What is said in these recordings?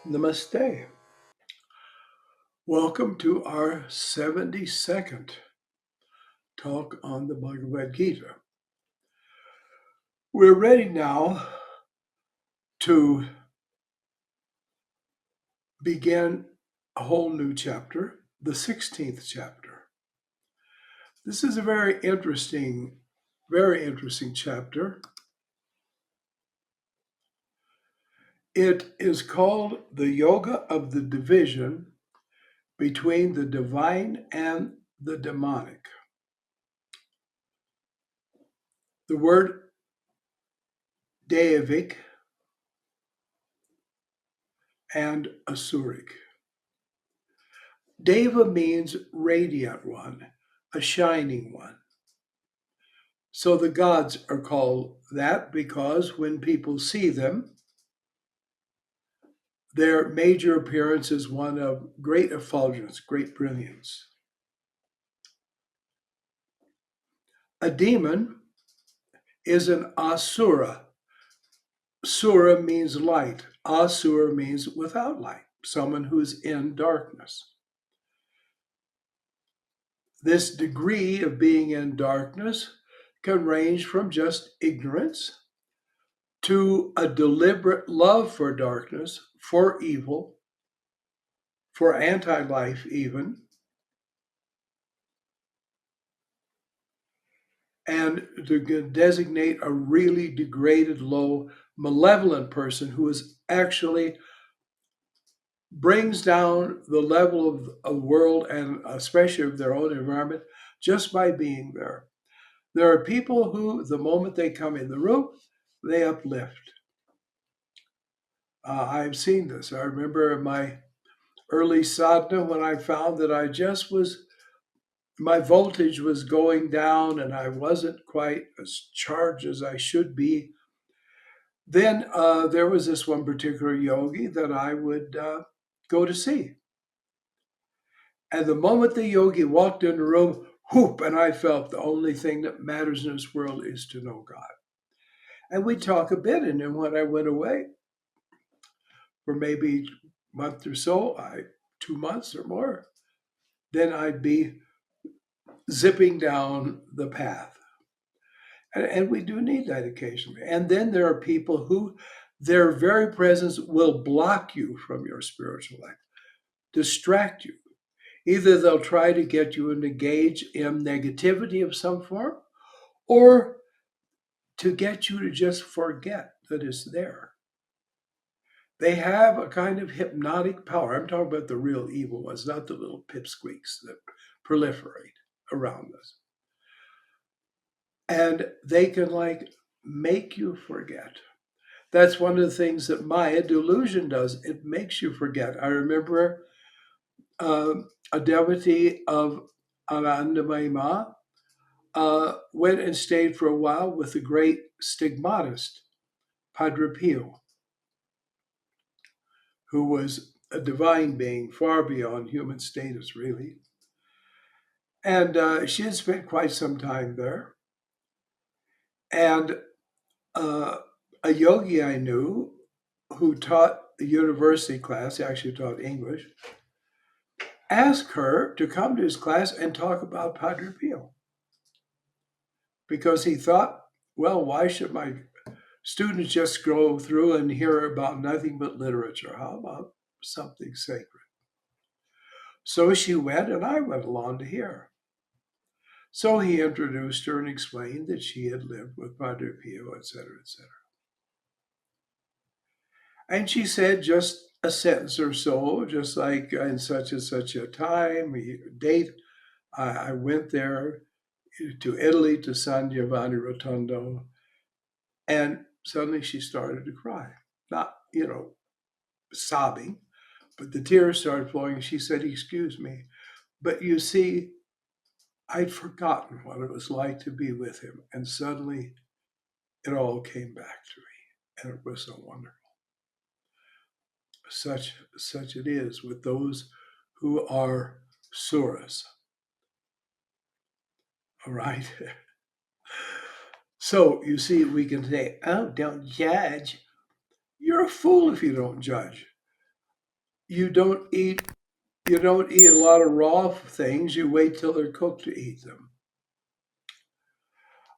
Namaste. Welcome to our 72nd talk on the Bhagavad Gita. We're ready now to begin a whole new chapter, the 16th chapter. This is a very interesting chapter. It is called the Yoga of the Division between the Divine and the Demonic. The word Deivic and Asuric. Deva means radiant one, a shining one. So the gods are called that because when people see them, their major appearance is one of great effulgence, great brilliance. A demon is an asura. Sura means light. Asura means without light, someone who's in darkness. This degree of being in darkness can range from just ignorance to a deliberate love for darkness, for evil, for anti life, even, and to designate a really degraded, low, malevolent person who is actually brings down the level of a world and especially of their own environment just by being there. There are people who, the moment they come in the room, they uplift. I've seen this. I remember my early sadhana when I found that my voltage was going down and I wasn't quite as charged as I should be. Then there was this one particular yogi that I would go to see. And the moment the yogi walked in the room, whoop, and I felt the only thing that matters in this world is to know God. And we'd talk a bit, and then when I went away for maybe a month or so, 2 months or more, then I'd be zipping down the path. And we do need that occasionally. And then there are people who their very presence will block you from your spiritual life, distract you. Either they'll try to get you to engage in negativity of some form, or to get you to just forget that it's there. They have a kind of hypnotic power. I'm talking about the real evil ones, not the little pipsqueaks that proliferate around us. And they can make you forget. That's one of the things that Maya delusion does. It makes you forget. I remember a devotee of Anandamayi Ma went and stayed for a while with the great stigmatist, Padre Pio, who was a divine being far beyond human status, really. And she had spent quite some time there. And a yogi I knew who taught a university class, he actually taught English, asked her to come to his class and talk about Padre Pio. Because he thought, well, why should my students just go through and hear about nothing but literature? How about something sacred? So she went, and I went along to hear. So he introduced her and explained that she had lived with Padre Pio, etc., etc. And she said just a sentence or so, just like in such and such a time, date, I went there to Italy, to San Giovanni Rotondo, and suddenly she started to cry. Not, sobbing, but the tears started flowing. She said, "Excuse me, but you see, I'd forgotten what it was like to be with him." And suddenly it all came back to me, and it was so wonderful. Such it is with those who are suras. All right. So you see, we can say, "Oh, don't judge." You're a fool if you don't judge. You don't eat you don't eat a lot of raw things. You wait till they're cooked to eat them.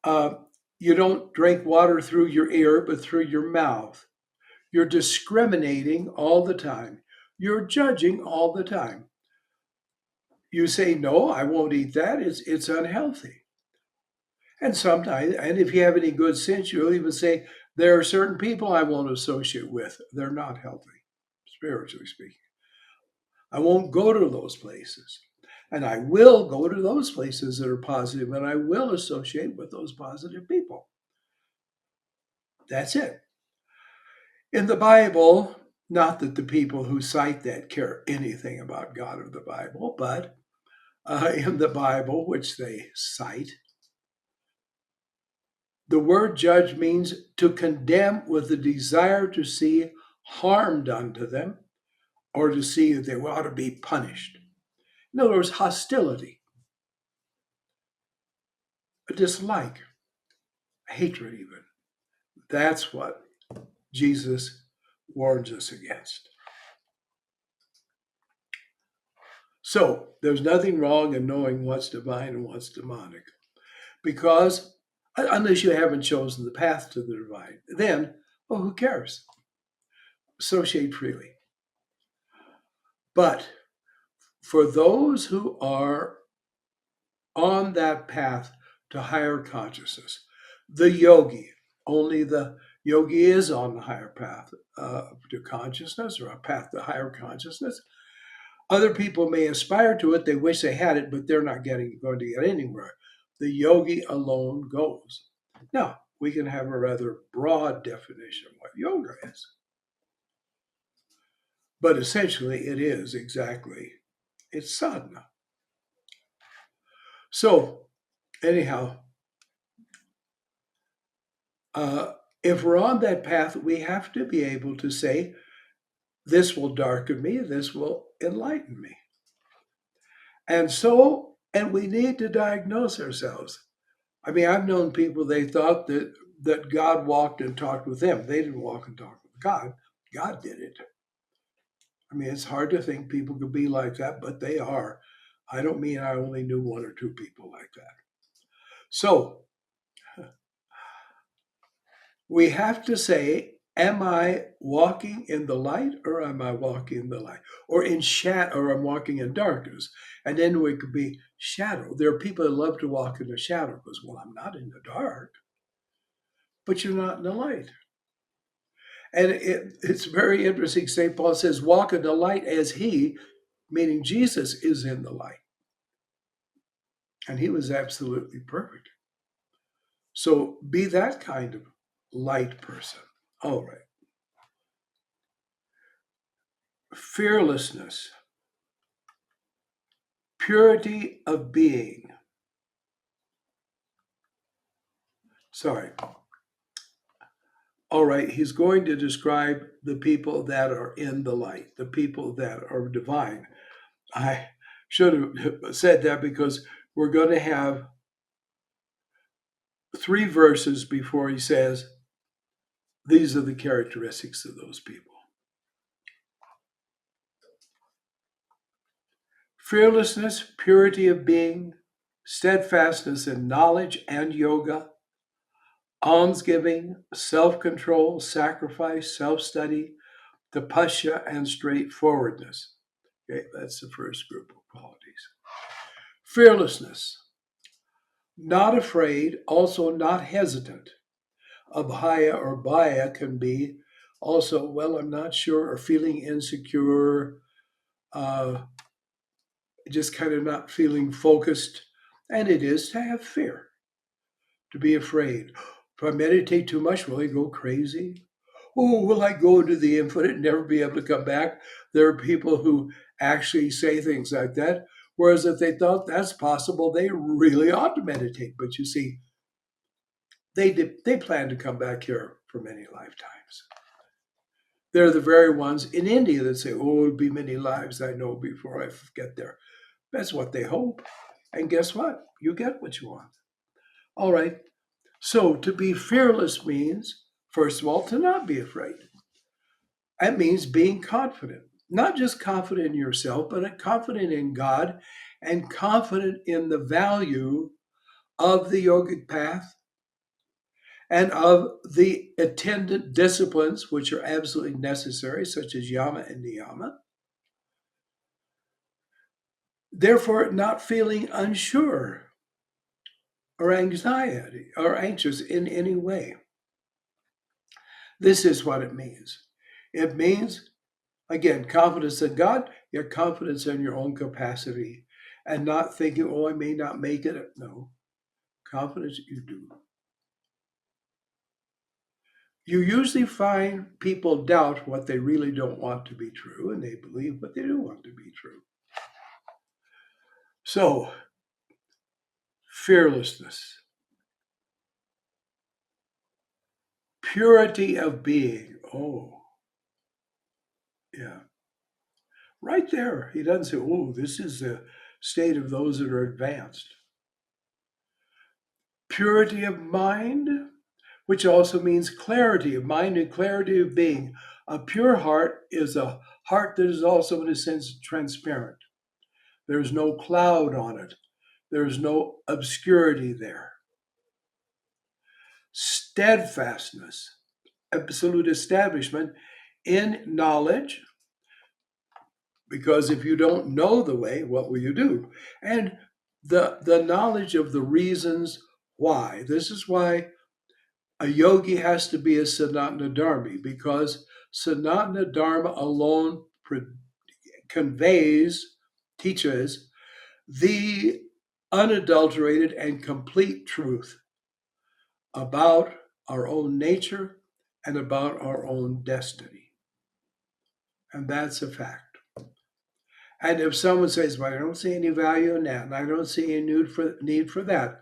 Uh, you don't drink water through your ear, but through your mouth. You're discriminating all the time. You're judging all the time. You say, no, I won't eat that. It's unhealthy. And sometimes, and if you have any good sense, you'll even say, there are certain people I won't associate with. They're not healthy, spiritually speaking. I won't go to those places. And I will go to those places that are positive, and I will associate with those positive people. That's it. In the Bible, not that the people who cite that care anything about God or the Bible, but in the Bible, which they cite, the word judge means to condemn with the desire to see harm done to them or to see that they ought to be punished. In other words, hostility, a dislike, hatred, even. That's what Jesus warns us against. So there's nothing wrong in knowing what's divine and what's demonic, because unless you haven't chosen the path to the divine, then, well, who cares? Associate freely. But for those who are on that path to higher consciousness, the yogi, only the yogi is on the higher path to consciousness, or a path to higher consciousness. Other people may aspire to it, they wish they had it, but they're not going to get anywhere. The yogi alone goes. Now, we can have a rather broad definition of what yoga is, but essentially it is exactly, it's sadhana. So, anyhow, uh, if we're on that path, we have to be able to say, this will darken me, this will enlighten me. And we need to diagnose ourselves. I mean, I've known people, they thought that God walked and talked with them. They didn't walk and talk with God. God did it. I mean, it's hard to think people could be like that, but they are. I don't mean I only knew one or two people like that. So we have to say, am I walking in the light or am I walking in the light? Or in shadow, or I'm walking in darkness. And then we could be shadow. There are people that love to walk in the shadow because, well, I'm not in the dark, but you're not in the light. And it's very interesting. St. Paul says, walk in the light as he, meaning Jesus, is in the light. And he was absolutely perfect. So be that kind of light person. All right. Fearlessness, purity of being. Sorry. All right. He's going to describe the people that are in the light, the people that are divine. I should have said that because we're going to have 3 verses before he says, these are the characteristics of those people. Fearlessness, purity of being, steadfastness in knowledge and yoga, almsgiving, self-control, sacrifice, self-study, tapasya, and straightforwardness. Okay, that's the first group of qualities. Fearlessness, not afraid, also not hesitant. Abhaya or bhaya can be also, well, I'm not sure, or feeling insecure, uh, just kind of not feeling focused. And it is to have fear, to be afraid. If I meditate too much, will I go crazy? Oh, will I go into the infinite and never be able to come back? There are people who actually say things like that. Whereas if they thought that's possible, they really ought to meditate. But you see, they plan to come back here for many lifetimes. They're the very ones in India that say, oh, it'll be many lives I know before I get there. That's what they hope. And guess what? You get what you want. All right. So to be fearless means, first of all, to not be afraid. That means being confident. not just confident in yourself, but confident in God and confident in the value of the yogic path and of the attendant disciplines, which are absolutely necessary, such as yama and niyama. Therefore, not feeling unsure or anxiety or anxious in any way. This is what it means. It means, again, confidence in God, your confidence in your own capacity, and not thinking, oh, I may not make it. No, confidence you do. You usually find people doubt what they really don't want to be true, and they believe what they do want to be true. So, fearlessness, purity of being. Oh, yeah. Right there. He doesn't say, oh, this is the state of those that are advanced. Purity of mind, which also means clarity of mind and clarity of being. A pure heart is a heart that is also, in a sense, transparent. There's no cloud on it, there's no obscurity there. Steadfastness, absolute establishment in knowledge, because if you don't know the way, what will you do? And the knowledge of the reasons why. This is why a yogi has to be a Sanatana Dharmi, because Sanatana Dharma alone conveys, teaches the unadulterated and complete truth about our own nature and about our own destiny. And that's a fact. And if someone says, well, I don't see any value in that, and I don't see any need for that,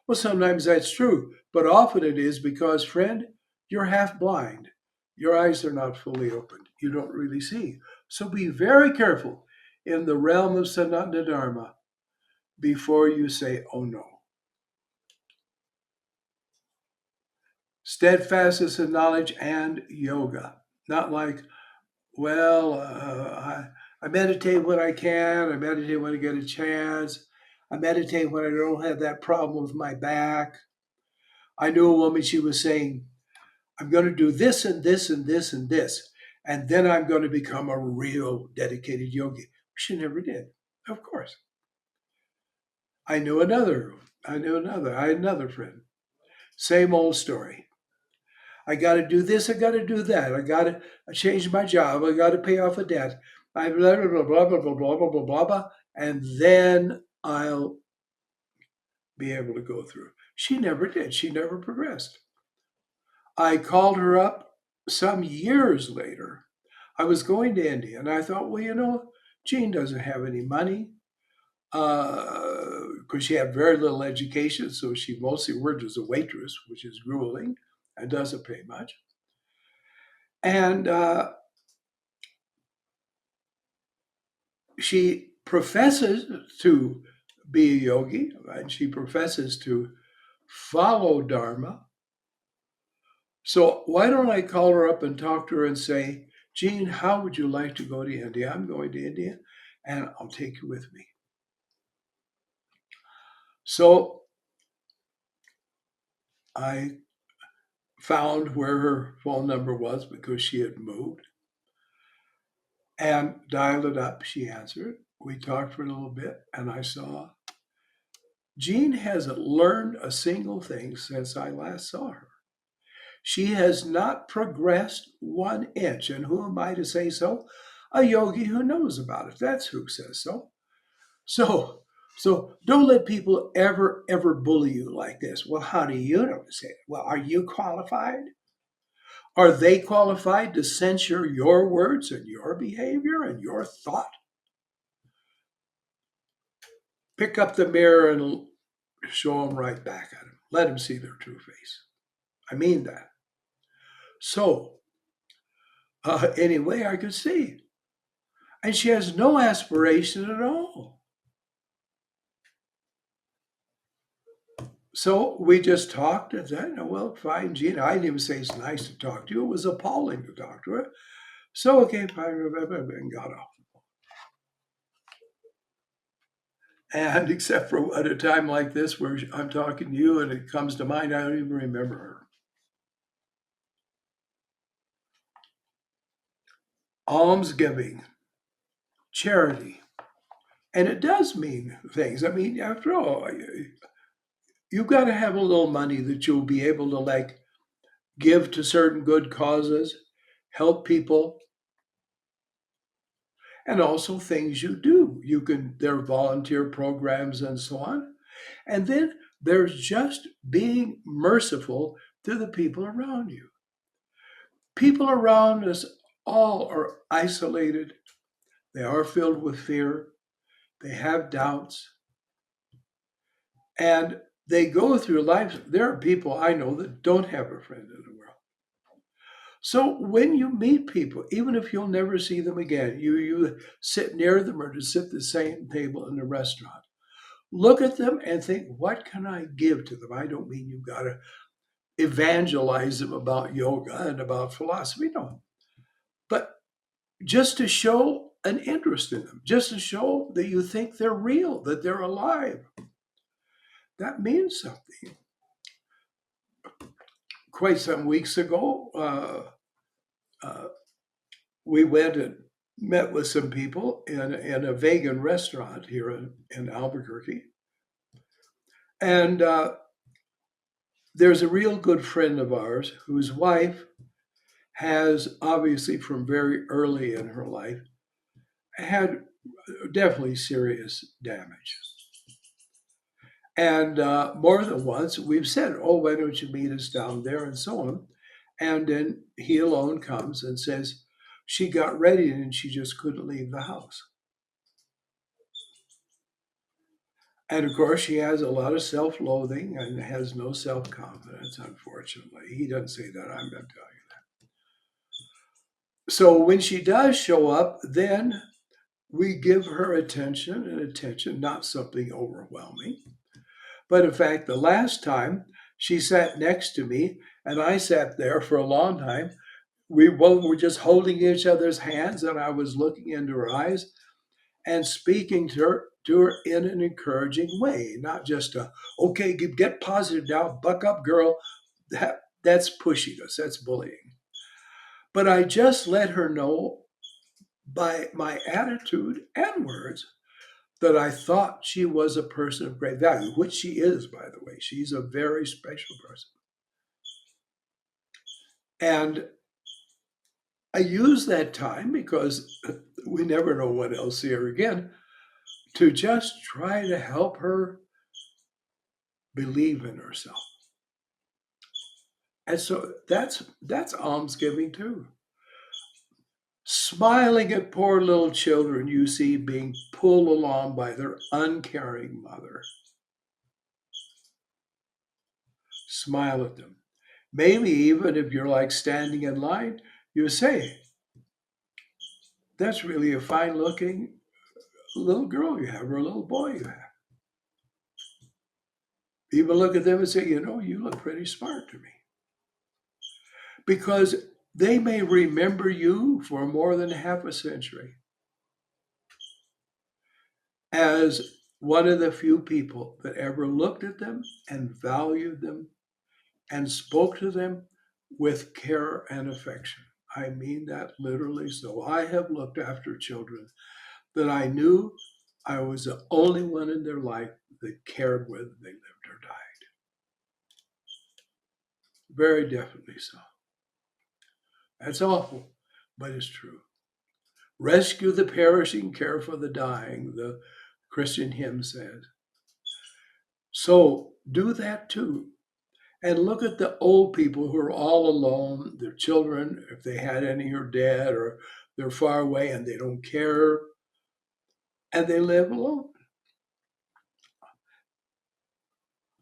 well, sometimes that's true, but often it is because, friend, you're half blind. Your eyes are not fully opened. You don't really see. So be very careful in the realm of Sanatana Dharma before you say, oh no. Steadfastness in knowledge and yoga. Not like, well, I meditate when I can, I meditate when I get a chance, I meditate when I don't have that problem with my back. I knew a woman, she was saying, I'm going to do this and this and this and this, and then I'm going to become a real dedicated yogi. She never did, of course. I knew another. I had another friend. Same old story. I got to do this. I got to do that. I got to change my job. I got to pay off a debt. I blah blah blah blah blah blah blah blah blah blah, blah, and then I'll be able to go through. She never did. She never progressed. I called her up some years later. I was going to India, and I thought, well, Jean doesn't have any money because she had very little education, so she mostly worked as a waitress, which is grueling and doesn't pay much. And she professes to be a yogi, and she professes to follow Dharma. So why don't I call her up and talk to her and say, Jean, how would you like to go to India? I'm going to India, and I'll take you with me. So I found where her phone number was because she had moved and dialed it up. She answered. We talked for a little bit, and I saw Jean hasn't learned a single thing since I last saw her. She has not progressed 1 inch. And who am I to say so? A yogi who knows about it. That's who says so. So, so don't let people ever bully you like this. Well, how do you know to say it? Well, are you qualified? Are they qualified to censure your words and your behavior and your thought? Pick up the mirror and show them right back at them. Let them see their true face. I mean that. So, anyway, I could see. And she has no aspiration at all. So we just talked and said, well, fine, Gina. I didn't even say it's nice to talk to you. It was appalling to talk to her. So, okay, fine, and got off. And except for at a time like this where I'm talking to you and it comes to mind, I don't even remember her. Almsgiving, charity. And it does mean things. I mean, after all, you've got to have a little money that you'll be able to like give to certain good causes, help people, and also things you do. You can, there are volunteer programs and so on. And then there's just being merciful to the people around you. People around us all are isolated, they are filled with fear, they have doubts, and they go through life. There are people I know that don't have a friend in the world. So when you meet people, even if you'll never see them again, you sit near them or to sit at the same table in the restaurant. Look at them and think, what can I give to them? I don't mean you've got to evangelize them about yoga and about philosophy, no. But just to show an interest in them, just to show that you think they're real, that they're alive, that means something. Quite some weeks ago, uh, we went and met with some people in a vegan restaurant here in Albuquerque. And there's a real good friend of ours whose wife has, obviously, from very early in her life, had definitely serious damage. And more than once, we've said, oh, why don't you meet us down there and so on. And then he alone comes and says, she got ready and she just couldn't leave the house. And of course, she has a lot of self loathing and has no self confidence, unfortunately. He doesn't say that, I'm going to tell you that. So when she does show up, then we give her attention and attention, not something overwhelming. But in fact, the last time she sat next to me and I sat there for a long time, we both were just holding each other's hands and I was looking into her eyes and speaking to her in an encouraging way, not just a, okay, get positive now, buck up, girl. That's pushing us, that's bullying. But I just let her know by my attitude and words that I thought she was a person of great value, which she is, by the way. She's a very special person. And I use that time because we never know what else see her again to just try to help her believe in herself. And so that's almsgiving too. Smiling at poor little children you see being pulled along by their uncaring mother. Smile at them. Maybe even if you're like standing in line, you say, that's really a fine looking little girl you have or a little boy you have. Even look at them and say, you know, you look pretty smart to me. Because they may remember you for more than half a century as one of the few people that ever looked at them and valued them and spoke to them with care and affection. I mean that literally. So I have looked after children that I knew I was the only one in their life that cared whether they lived or died. Very definitely so. That's awful, but it's true. Rescue the perishing, care for the dying, the Christian hymn says. So do that too. And look at the old people who are all alone. Their children, if they had any, are dead or they're far away and they don't care and they live alone.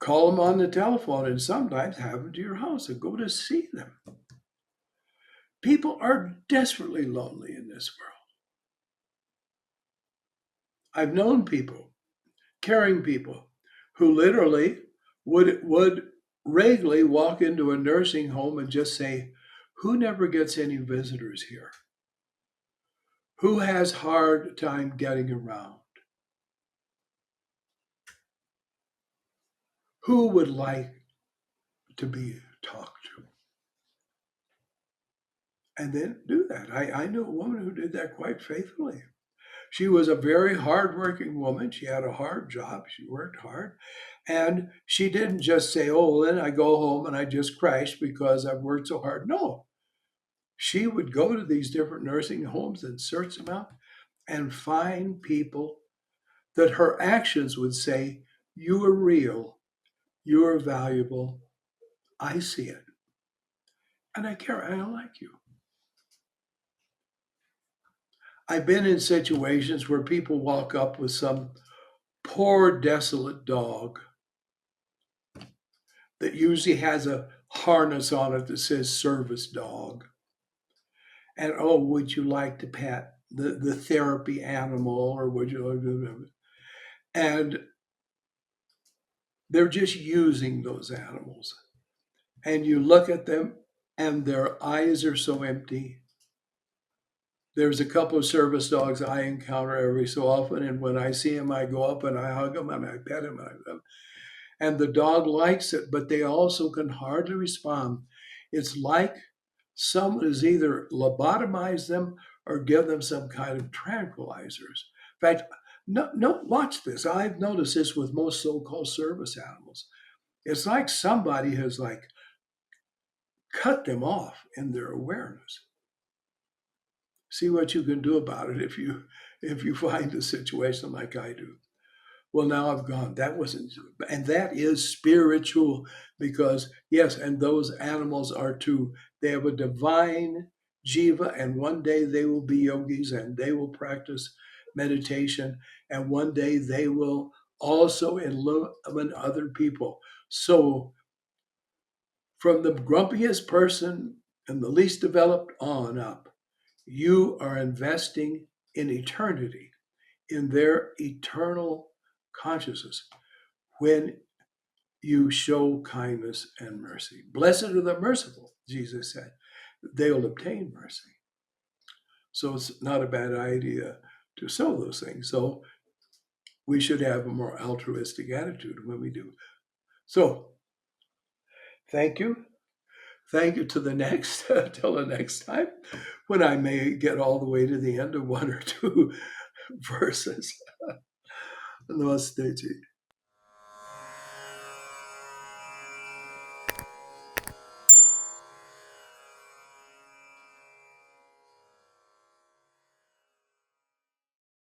Call them on the telephone and sometimes have them to your house and go to see them. People are desperately lonely in this world. I've known people, caring people, who literally would regularly walk into a nursing home and just say, who never gets any visitors here? Who has hard time getting around? Who would like to be talked to? And then do that. I knew a woman who did that quite faithfully. She was a very hardworking woman. She had a hard job. She worked hard. And she didn't just say, oh, then I go home and I just crash because I've worked so hard. No, she would go to these different nursing homes and search them out and find people that her actions would say, you are real, you are valuable, I see it, and I care, I like you. I've been in situations where people walk up with some poor, desolate dog that usually has a harness on it that says service dog. And oh, would you like to pet the therapy animal or would you like to? And they're just using those animals. And you look at them and their eyes are so empty. There's a couple of service dogs I encounter every so often, and when I see them, I go up and I hug them and I pet them. And the dog likes it, but they also can hardly respond. It's like someone has either lobotomized them or give them some kind of tranquilizers. In fact, no, no, watch this. I've noticed this with most so-called service animals. It's like somebody has like cut them off in their awareness. See what you can do about it if you find a situation like I do. Well, now I've gone. That wasn't, and that is spiritual because yes, and those animals are too. They have a divine jiva, and one day they will be yogis and they will practice meditation, and one day they will also illumine other people. So, from the grumpiest person and the least developed on up, you are investing in eternity, in their eternal consciousness when you show kindness and mercy. Blessed are the merciful, Jesus said. They will obtain mercy. So it's not a bad idea to sow those things. So we should have a more altruistic attitude when we do. So thank you. Thank you to the next, till the next time, when I may get all the way to the end of one or two verses. Namaste.